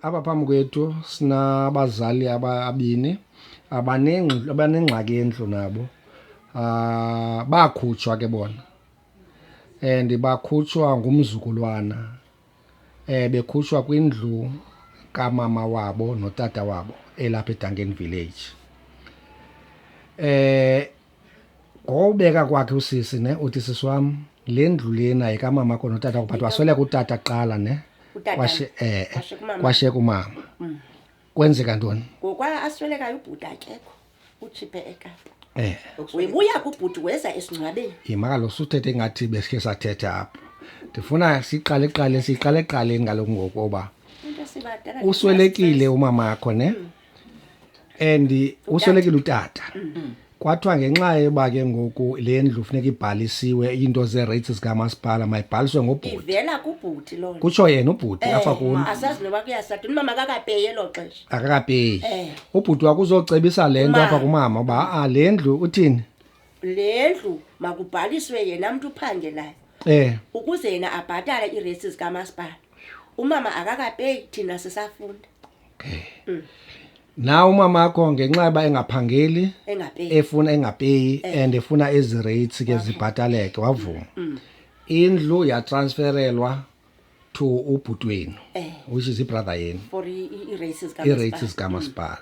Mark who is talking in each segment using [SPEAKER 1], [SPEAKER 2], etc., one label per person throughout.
[SPEAKER 1] Apha phambi kwethu sinabazali ababini abanengxaki endlu nabo. Bakhutshwa ke bona. And bakhutshwa ngumzukulwana. Bekhutshwa kwindlu kamama wabo notata wabo elapha eDuncan Village. Ngobeka kwakhe usisi uthi sisi wam le ndlu lena yikamama kho notata but wasweleka utata kuqala kwashe kumama. Kwenzeka ntoni?
[SPEAKER 2] Ngokwa asweleka ubhuti akekho uchipe eKapa. Webuya kubhuti weza esingcwabeni.
[SPEAKER 1] Imalo suthethe ngathi besikhe sathetha apha. Ndifuna siqale eqaleni ngaloku ngokuba uswelekile umama akho and uswelekile utata. Kwathiwa ngenxa yeba ke ngoku le ndlu funeka ibhalisiwe into ze-rates zikamasipala mayibhaliswe ngobhuti.
[SPEAKER 2] Ivela kubhuti lo.
[SPEAKER 1] Kutsho yena ubhuti apha kuni.
[SPEAKER 2] Asazi noba kuyasatha umama akakapeyi elo xesha.
[SPEAKER 1] Akakapeyi. Ubhuti wakho uzocebisa le nto apha kumama uba le ndlu uthini?
[SPEAKER 2] Le ndlu makubhaliswe yena mntu uphangelayo. Ukuze yena abhatale ii-rates zikamasipala. Umama akakapeyi thina sisafunda.
[SPEAKER 1] Okay. Now umama akho ngenxa yoba engaphangeli efuna engapeyi and efuna ezi rates ke zibhataleke wavuma. Indlu yatransferelwa to ubhuti wenu which is brother yenu
[SPEAKER 2] for i-rates
[SPEAKER 1] kamasipala.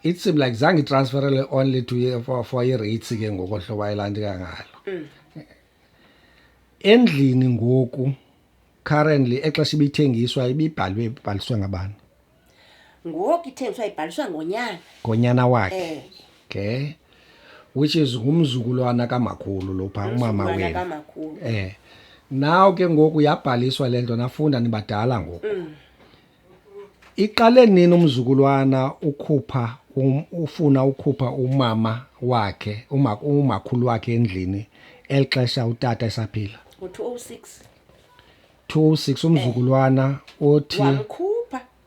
[SPEAKER 1] It seems like zange transferele only to for i-rates ke ngokohlobo ayilandika ngalo. Endlini ngoku currently exesha ibithengiswa ibhaliswe ngabani?
[SPEAKER 2] Ngoku ithengiswa ibhaliswa
[SPEAKER 1] ngonyana wakhe. Okay. Which is ngumzukulwana kamakhulu lopha umama wenu. Now ke ngoku yabhaliswa lento nafunda nibadala ngoku. Iqale nini umzukulwana ufuna ukhupha umama wakhe umakhulu wakhe endlini elixesha utata esaphila?
[SPEAKER 2] Ngo-2006.
[SPEAKER 1] 2006 umzukulwana othi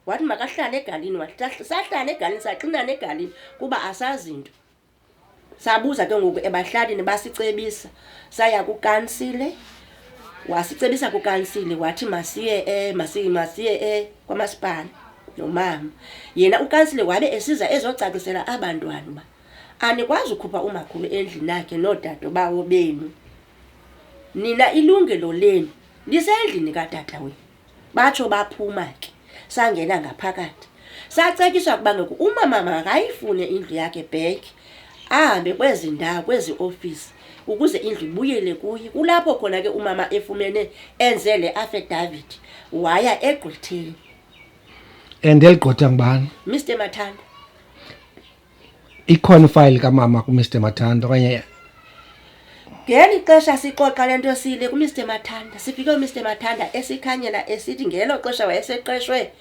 [SPEAKER 2] wathi makahlale egalini sahlala egalini saxinana egalini kuba asazinto. Sabuza ke ngoku ebahlalini basicebisa saya kukansile wasicebisa kukansile wathi masiye kwamasipala nomama. Yena ukansile wabe esiza ezocacisela abantwana ba anikwazi ukukhupha umakhulu endlini yakhe nodade bawo benu. Nina ilungelo lenu lisendlini katata wenu. Batsho baphuma ke sangena ngaphakathi. Sacekiswa kuba ngoku umama makayifune indlu yakhe back. Ahambe kwezi ndawo kwezi office ukuze indlu ibuyele kuye. Kulapho khona ke umama efumene enzele affidavit waya egqwetheni.
[SPEAKER 1] Eligqotha ngubani?
[SPEAKER 2] Mr Mathanda.
[SPEAKER 1] Ikhona file kamama ku Mr Mathanda okanye
[SPEAKER 2] ngeli xesha sixoxa lento sile ku Mr Mathanda sifike uMr Mathanda esikhanyela esithi ngelo xesha wayeseqeshwe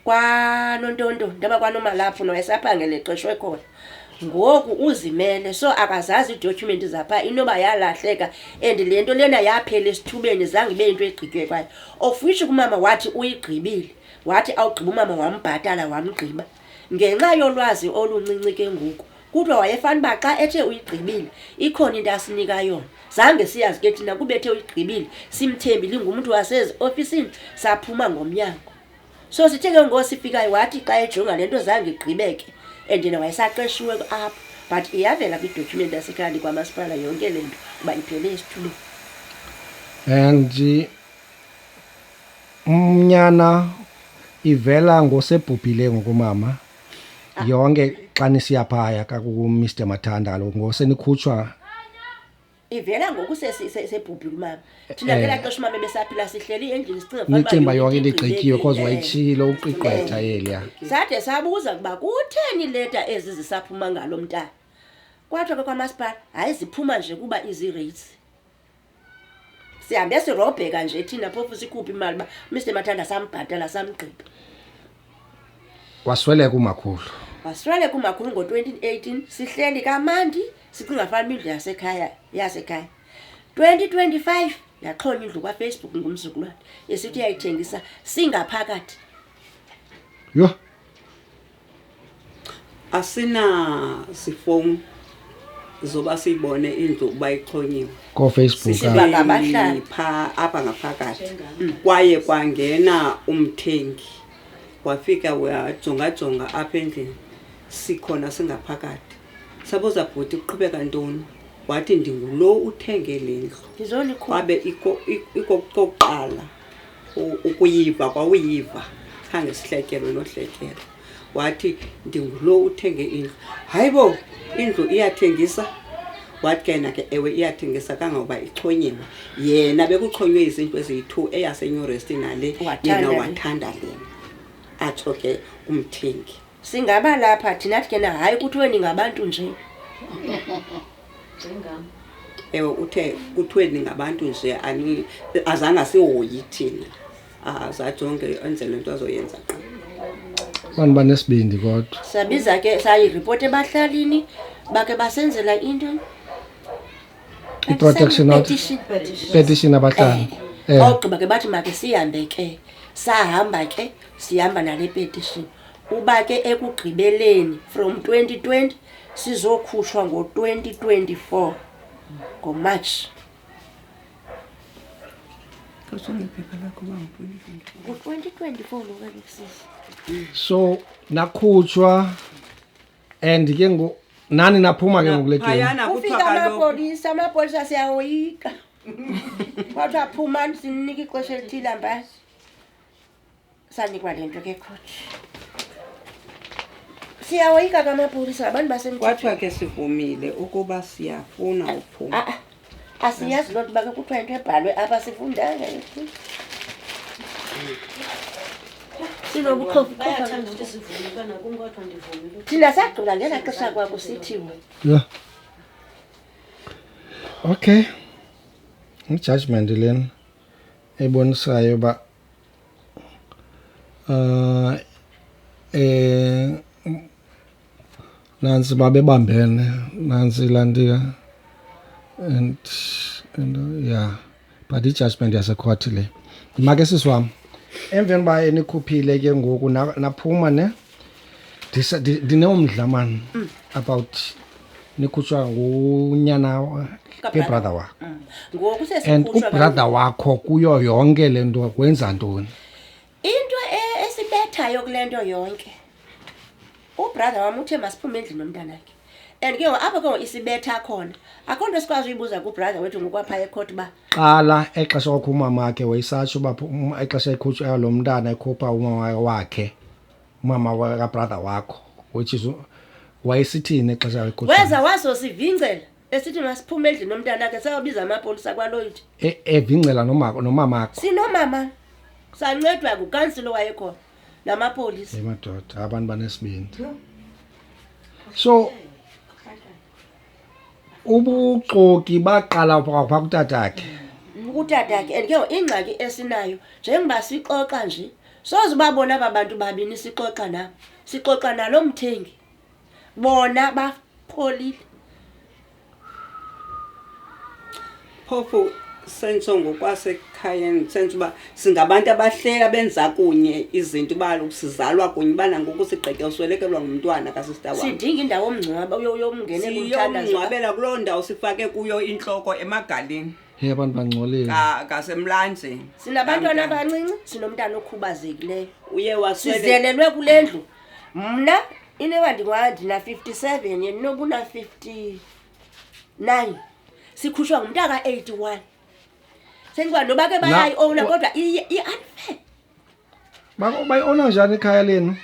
[SPEAKER 2] kwaNontondo ndaba kwaNomalapho nowayesaphangele eqeshwe khona. Ngoku uzimele so akazazi idocument zapha inoba yalahleka and lento lena yaphela esithubeni zange ibe into egqitywe kwayo. Of which kumama wathi uyigqibile wathi awugqiba umama wambhatala wamgqiba ngenxa yolwazi oluncinci ke ngoku. Kuthiwa wayefana uba xa ethe uyigqibile ikhona into asinika yona. Zange siyazi ke thina kubethe uyigqibile simthembile ngumuntu wasezi ofisini saphuma ngomnyango. So sithe ke ngosifikayo wathi xa ejonga lento zange igqibeke and yena wayesaqeshiwe apha but iyavela kwidocument yasekhaya kwamasipala yonke lento uba iphele esithubeni.
[SPEAKER 1] And umnyana ivela ngosebhubhile ngokumama yonke xa nisiya phaya kaku Mr Mathanda kaloku ngosenikhutshwa
[SPEAKER 2] ivela ngoku sebhubhile umama. Thina ke laxesha umama besaphila sihleli endlini sicinga
[SPEAKER 1] nicimba yonke into igqityiwe because wayitshilo uqiqwetha yeliya.
[SPEAKER 2] Sade sabuza kuba kutheni leta ezi zisaphuma ngalo mntana. Kwathiwa ke kwamasipala hayi ziphuma nje kuba izi rates. Sihambe sirobheka nje thina phofu sikhupha imali ba Mr Mathanda sambhatala samgqiba.
[SPEAKER 1] Wasweleka umakhulu.
[SPEAKER 2] Wasweleka umakhulu ngo-2018 sihleli kamandi sicinga fana indlu yasekhaya 2025 yaxhonywa indlu kwaFacebook ngumzukulwane esithi uyayithengisa singaphakathi.
[SPEAKER 1] Yo
[SPEAKER 3] asina sifoni zoba siyibone indlu kuba ixhonyiwe
[SPEAKER 1] ko Facebook
[SPEAKER 2] ngabahlali
[SPEAKER 3] apha ngaphakathi kwaye kwangena umthengi wafika wajonga apha endlini sikhona singaphakathi sabuza bhuti kuqhubeka ntoni wathi ndingulo uthenge le ndlu
[SPEAKER 2] Ndizolikhupha.
[SPEAKER 3] wabe ikokuqala ukuyiva kwawuyiva khange sihlekelwe nohlekelo wathi ndingulo uthenge indlu hayibo indlu iyathengisa wathi kena ke ewe iyathengisa kangoba ichonyiwe yena bekuchonywe izinto eziyi-2 eyaseNewrest nale yena wathanda lena atsho ke umthengi
[SPEAKER 2] Singaba lapha thina ke na hayi kuthiwe ningabantu nje.
[SPEAKER 3] ewe uthe kuthiwe ningabantu nje azange sihoyi thina zajonge enzele into azoyenza qha
[SPEAKER 1] Abantu banesibindi kodwa.
[SPEAKER 2] Sabiza ke sayireport ebahlalini bake basenzela into
[SPEAKER 1] I-protection order. Petition abahlali.
[SPEAKER 2] Ogqiba ke bathi make sihambe ke sahamba ke sihamba nale petition uba ke ekugqibeleni from 2020 sizokhutshwa ngo-2024 ngoMarch ngo-2024 lokake kusisi.
[SPEAKER 1] So nakhutshwa and ke nani naphuma ke ngokulekeni.
[SPEAKER 3] phayana
[SPEAKER 2] Ufika
[SPEAKER 3] kuthiwa
[SPEAKER 2] amapolisa siyawoyika wathi aphuma sinika ixesha elithile mba sanikwa le nto ke khotshi siyawoyika kamapolisa abantu
[SPEAKER 3] kwathiwa
[SPEAKER 2] basemthethweni
[SPEAKER 3] ke sivumile ukuba siyafuna uphuma
[SPEAKER 2] asiyazi loo nto bake kuthiwa into ebhalwe apha sifundanga sinobukhofu thina sagqila ngela xesha kwakusithiwe
[SPEAKER 1] Yeah. Okay. I-judgment lena ebonisayo ba nansi babebambene nansi lantika and yeah but i-judgment yasecourt le make sisiwami emveni ba enikhuphile ke ngoku naphuma ne ndinomdla man about nikhutshwa ngunyana ke brother wakho
[SPEAKER 2] ngoku
[SPEAKER 1] and
[SPEAKER 2] sesikhutshwa
[SPEAKER 1] ubrother wakho kuyo yonke lento kwenza ntoni
[SPEAKER 2] into esibethayo kule nto yonke ubrother wami uthe masiphume endlini nomntanakhe and ke apha ke isibetha khona akho nto sikwazi uyibuza kubrother wethu ngokwapha ecourt ba
[SPEAKER 1] qala exesha wakho umama wakhe wayesatsho uba exesha ekhutshwa lo mntana ekhupha umama wakhe umama kabrother wakho which is wayesithini exesha ekhutshwa
[SPEAKER 2] weza wasosivingcela esithi masiphume endlini nomntanakhe sayobiza amapolisa kwaloyithi
[SPEAKER 1] evingcela nomama wakho
[SPEAKER 2] sinomama sancedwa ngukansilo wayekhona namapolisa
[SPEAKER 1] emadoda abantu banesibindi so ubuxoki baqala phaa kutatakhe
[SPEAKER 2] kutatakhe and ke ingxaki esinayo njengoba sixoxa nje soze babona aba bantu babini sixoxa nalo mthengi bona bapholile
[SPEAKER 3] phofu sentsho ngokwasekhayeni sentsho uba singabantu abahlela benza kunye izinto baloku sizalwa kunye bana ngoku sigqeke uswelekelwa ngumntwana kasista wami
[SPEAKER 2] sidinga indawo omngcwaba yomngene kumthandazo
[SPEAKER 3] siyomngcwabela kuloo ndawo sifake kuyo intloko emagalini
[SPEAKER 1] abantu bangcolile
[SPEAKER 3] ngasemlanjeni
[SPEAKER 2] sinabantwana abancinci sinomntana okhubazekileyo
[SPEAKER 3] uye waswele
[SPEAKER 2] sizelelwe kule ndlu mna inewa ndina 57 yena nobuna 59 sikhutshwa ngumntaka 81 sendiba noba ke bayayiowuna kodwa i-unfair
[SPEAKER 1] bayiona njani ikhaya lenu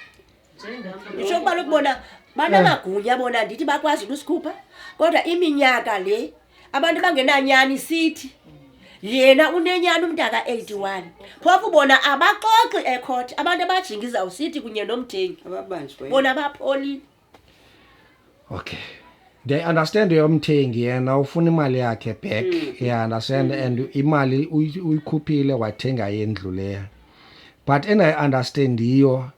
[SPEAKER 2] nditsho ukuba lokubona banamagunya bona ndithi bakwazi ukusikhupha kodwa iminyaka le abantu bangenanyani sithi yena unenyani umntaka 81 phofu bona abaxoxi ecourt abantu abajingiza usithi kunye nomthengi
[SPEAKER 3] ababanjwe
[SPEAKER 2] bona bapholile
[SPEAKER 1] okay they understand yomthengi yena ufuna imali yakhe back yeah understand and imali uyikhuphile wathenga indlu leya but and I understand iyo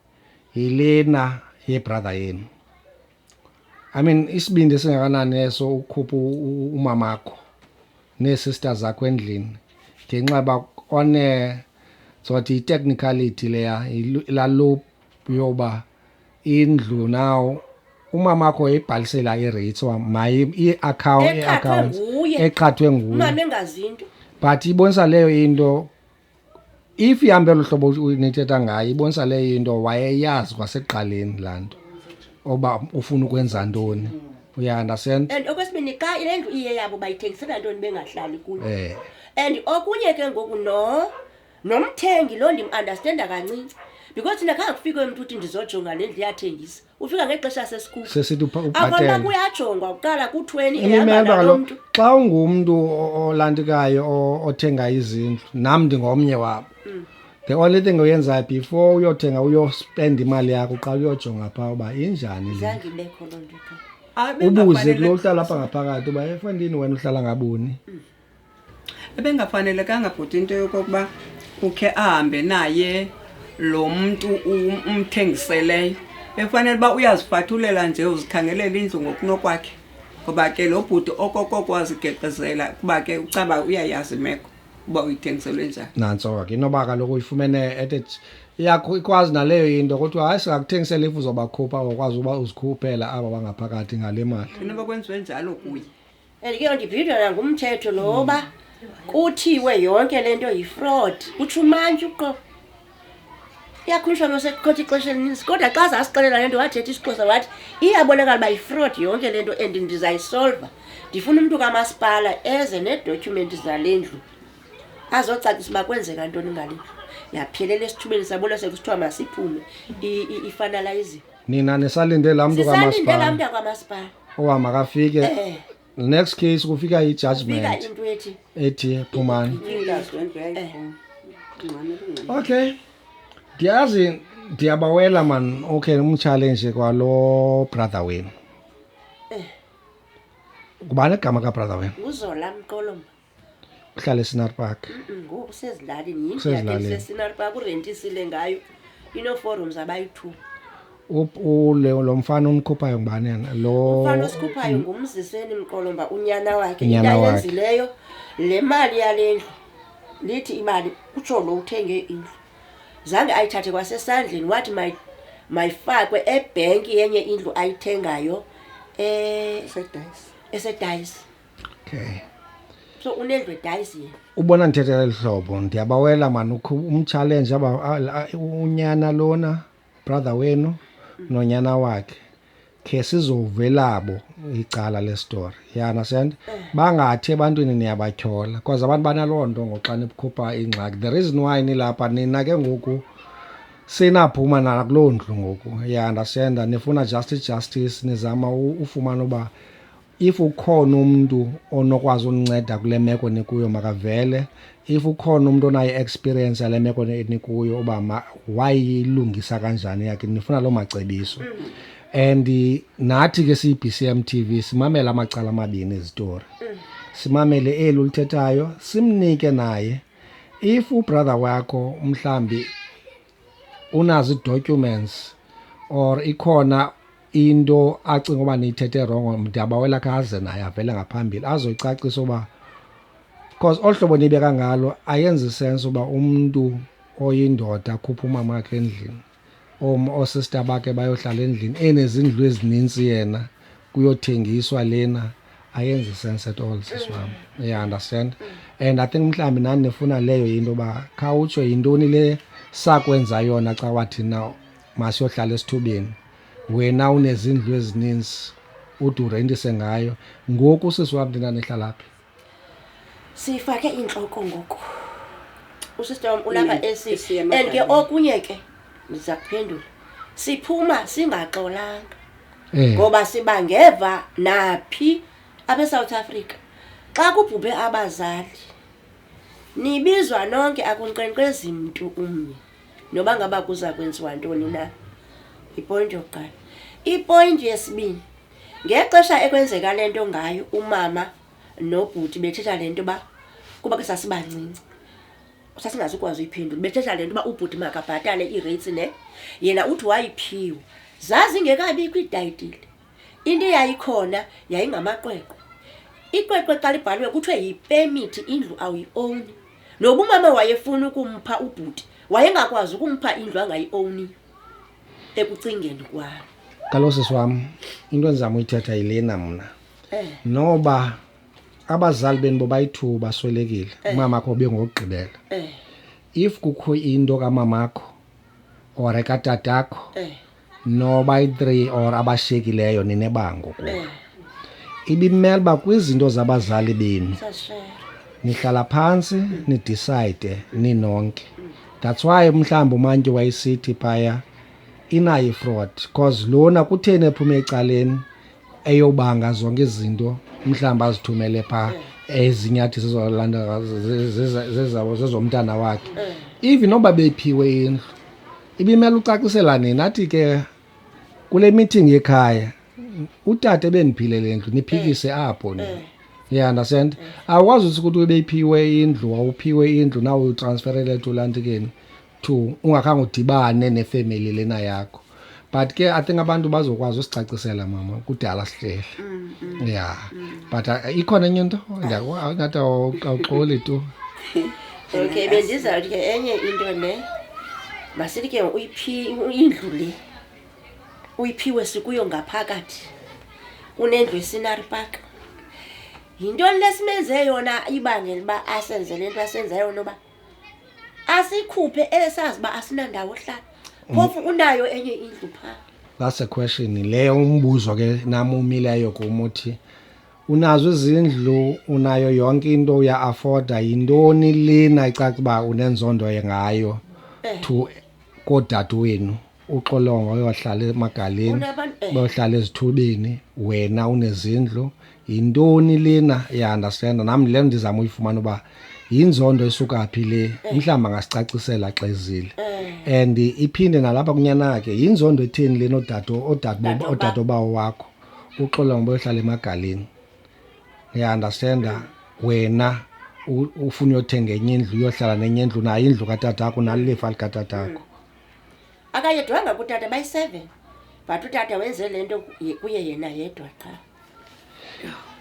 [SPEAKER 1] yilena ye brother yenu I mean isibindi singakanani eso ukhupha umamakho nesisters zakho endlini ngenxa bakone sothi technicality leya la loop yoba indlu now umama wakho ebhalisela i-rates wamaye i-account eqhathwe nguye
[SPEAKER 2] umama engazinto
[SPEAKER 1] but ibonisa leyo into if ihambela uhlobo unithetha ngayo ibonisa leyo into wayeyazi kwasekuqaleni lanto oba ufuna ukwenza ntoni uya understand
[SPEAKER 2] and okwesibini xa ile ndlu iye yabo bayithengisela ntoni bengahlali kuyo
[SPEAKER 1] eh
[SPEAKER 2] and okunye ke ngoku nomthengi lo ndim-understanda kancinci because thina khange kufike umuntu uthi ndizojonga le ndlu yathengisa ufika ngexesha sesikhulu
[SPEAKER 1] sesithi
[SPEAKER 2] akhona
[SPEAKER 1] uphathele
[SPEAKER 2] kuyajongwa kuqala ku-20
[SPEAKER 1] imelo
[SPEAKER 2] ehamba nalo
[SPEAKER 1] kaloku
[SPEAKER 2] mntu
[SPEAKER 1] xa ungumntu olantikayo othenga izindlu nam ndingomnye wabo the only thing uyenzayo before uyothenga uyospend imali yakho uqala uyojonga phaa uba injani le
[SPEAKER 2] zange ibekho loo nto ke
[SPEAKER 1] ubuze kulo uhlala apha ngaphakathi uba efandini wena uhlala ngabuni
[SPEAKER 3] ebengafanelekanga bhuti into yokokuba ukhe ahambe naye lo muntu umthengiseleyo efanele uba uyazifathulela nje uzikhangelela indlu ngokunokwakhe ngoba ke lo bhuti okokokwazi geqezela kuba ke ucaba uyayazi imeko uba uyithengiselwe njani
[SPEAKER 1] nantso ke inoba kaloku uyifumene ethe yakho ikwazi naleyo into kodwa hayi singakuthengisela if uzobakhupha ukwazi uba uzikhuphela aba bangaphakathi ngale mali
[SPEAKER 3] inoba kwenziwe njalo kuye
[SPEAKER 2] and ke ndibhidwa ngumthetho loba kuthiwe yonke lento yi-fraud kutsho umantshi uqo iyakhulishwa nosekhothi ixesha elininzi kodwa xa zasixelela le nto wathetha isixhosa wathi iyabonakala uba yi-fraud yonke le nto and ndizayisolva ndifuna umntu kamasipala eze needotyumenti zale ndlu azocacisa uba kwenzeka ntoni ngale ndlu yaphelela esithubeni sabona sekusithiwa masiphume ifanalayiziwe
[SPEAKER 1] nina nisalinde laa mntu
[SPEAKER 2] sisalinde laa
[SPEAKER 1] kamasipala
[SPEAKER 2] mntu akamasipala
[SPEAKER 1] ohamba kafike next case kufika
[SPEAKER 2] fika
[SPEAKER 1] i-judgment
[SPEAKER 2] into ethi
[SPEAKER 1] ethi phumani
[SPEAKER 3] ingazi lento yayikho
[SPEAKER 1] okay ndiyazi ndiyabawela man okay umchallenge kwalo brother wenu kubani igama kabrother wenu
[SPEAKER 2] nguzola mqolomba
[SPEAKER 1] uhlala eScenery Park
[SPEAKER 2] ngoku sezilalini
[SPEAKER 1] Usezilalini.
[SPEAKER 2] yindlu yaseScenery Park urentisile ngayo ino-forums abayi-2
[SPEAKER 1] lo mfana umkhuphayo ngubani yena lo
[SPEAKER 2] umfana osikhuphayo ngumziseni mqolomba unyana wakhe
[SPEAKER 1] Unyana
[SPEAKER 2] into
[SPEAKER 1] wakhe.
[SPEAKER 2] ayenzileyo le mali yale ndlu lithi imali utsho lo uthenge indlu zange ayithathe kwasesandleni wathi mayifakwe ebhenki yenye indlu ayithengayo
[SPEAKER 3] sedayisi
[SPEAKER 2] esedayisi
[SPEAKER 1] okay
[SPEAKER 2] so unendlu edayisi yena
[SPEAKER 1] ubona ndithethela lihlobo ndiyabawela man umchallenge unyana lona brother wenu nonyana wakhe ke sizovelabo icala le story ya understand bangathi ebantwini niyabathyola because abantu banalonto ngoxa nikhupha ingxaki the reason why nilapha nina ke ngoku sinaphuma na kuloo ndlu ngoku ya understand nifuna justice nizama ufumana uba if ukhona umuntu onokwazi uninceda kule meko nikuyo makavele if ukhona umuntu onayo experience yale meko nikuyo uba wayilungisa kanjani yakhe nifuna lo macebiso and nathi ke siyi-BCM TV simamela amacala amabini ezitori simamele eli ulithethayo simnike naye if ubrother wakho mhlambi unazo i-documents or ikhona into acinga uba niyithethe wrong ndiyabawela kaze naye avele ngaphambili azoyicacisa uba because ohlobo nibeka ngalo ayenzi sense uba umntu oyindoda akhupha umama wakhe endlini oosister bakhe bayohlala endlini enezindlu ezininzi yena kuyothengiswa lena ayenzi sense at all sisiwam you understand and I think mhlawumbi nani nifuna leyo into uba khawutsho yintoni le sakwenza yona xa wathi na masiyohlala esithubeni wena unezindlu ezininzi ude urentise ngayo ngoku sisiwam thina nihlala phi
[SPEAKER 2] sifake intloko ngoku usister wam ulapha esi
[SPEAKER 3] Emagabini.
[SPEAKER 2] and ke okunye ke ndiza kuphendula siphuma singaxolanga ngoba sibangeva naphi abe-South Africa xa kubhubhe abazali nibizwa nonke akunkqenkqezi mntu umnye noba ngaba kuza kwenziwa ntoni na ipoint yokuqala ipoint yesibini ngexesha ekwenzeka le nto ngayo umama nobhuti bethetha le nto uba kuba ke sasibancinci sasingazukwazi uyiphendula bethetha le nto uba ubhuti makabhatale ii-rates ne yena uthi wayiphiwe zazingekabikho iitayitile into eyayikhona yayingamaqweqwe iqweqwe xa libhaliwe kuthiwe yipemithi indlu awuyi-owni noba umama wayefuna ukumpha ubhuti wayengakwazi ukumpha indlu angayi-owniyo ekucingeni kwalo
[SPEAKER 1] kaloku sisiwam into endizama uyithetha yilena mna noba abazali beni bobayi-2 baswelekile umama akho ubengokugqibela if kukho into kamamakho or katatakho
[SPEAKER 2] Eh.
[SPEAKER 1] noba i3 or abashiyekileyo ninebango kulo
[SPEAKER 2] Eh.
[SPEAKER 1] ibimela uba kwizinto zabazali benu
[SPEAKER 2] Sashare.
[SPEAKER 1] nihlala phansi nidecide ninonke. That's why mhlawumbe uMantyi wayisithi phaya inayo fraud because lona kutheni ephume ecaleni eyobanga zonke izinto mhlawumbe azithumele pha ezinyathi zizolanda zezomntana wakhe. Even noba bephiwe indlu ibimela ucacisela nini athi ke kule meeting ekhaya utata ebeniphilele indlu niphikise apho ni. Yeah, understand? Awukwazi ukuthi ubeyiphiwe indlu awuphiwe indlu nawe utransferele to lantikeni to ungakhange udibane nefamily lena yakho. But ke I think abantu bazokwazi usicacisela mama kudala sihlele. Yeah. But ikhona enye into ngathi awuxoli tu.
[SPEAKER 2] Okay, bendizawuthi ke enye into ne masithi ke indlu le uyiphiwe sikuyo ngaphakathi unendlu eScenery Park. Yintoni lesimenze yona ibangela uba asenze lento asenzayo noba asikhuphe esazi uba asinandawo hlala phofu unayo enye indlu pha.
[SPEAKER 1] That's a question leyo umbuzo ke nami umileyo kumuthi unazo izindlu unayo yonke into uya afforda yintoni lena icaca uba unenzondo ngayo to kodade wenu uxolongo uyohlala emagaleni bayohlala ezithubeni wena unezindlu yintoni lena ya understand nami le ndizama uyifumana uba yinzondo esuka phi le mhlamba ngasicacisela xezile and iphinde nalapha kunyana yakhe yinzondo etheni lena odade bawo wakho uxolongo bayohlala emagaleni ya understand wena ufuna uyothenga enye indlu uyohlala nenye indlu nayo indlu katatakho nalifa likatatakho
[SPEAKER 2] akayedwanga kutata bayi7 but utata wenze lento kuye yena yedwa qha.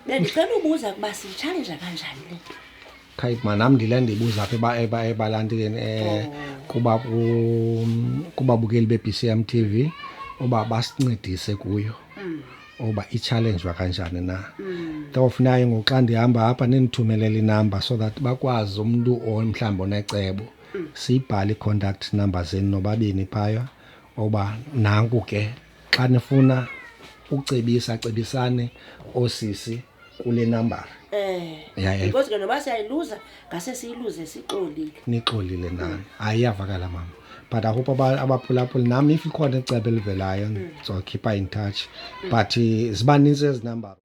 [SPEAKER 2] Bendicela ubuza kuba siyitshalenja kanjani le nto.
[SPEAKER 1] Khayip manam ndile ndibuza apha ebalantikeni kuba bukeli beBCM TV oba basincedise kuyo oba i-challenge kanjani na. Tawufunayo ngoxa ndihamba apha nindithumelele inamba so that bakwazi umuntu omhlawumbe onecebo siyibhale i-contact number zenu nobabini phaya oba nanku ke xa nifuna cebisane osisi kule number.
[SPEAKER 2] Because ke noba siyayiluza ngase siyiluze sixolile.
[SPEAKER 1] Nixolile nani. Ayiyavakala mama. But I hope abaphulaphuli nami if ikhona icebo elivelayo so keep in touch. But zibaninzi ezi number.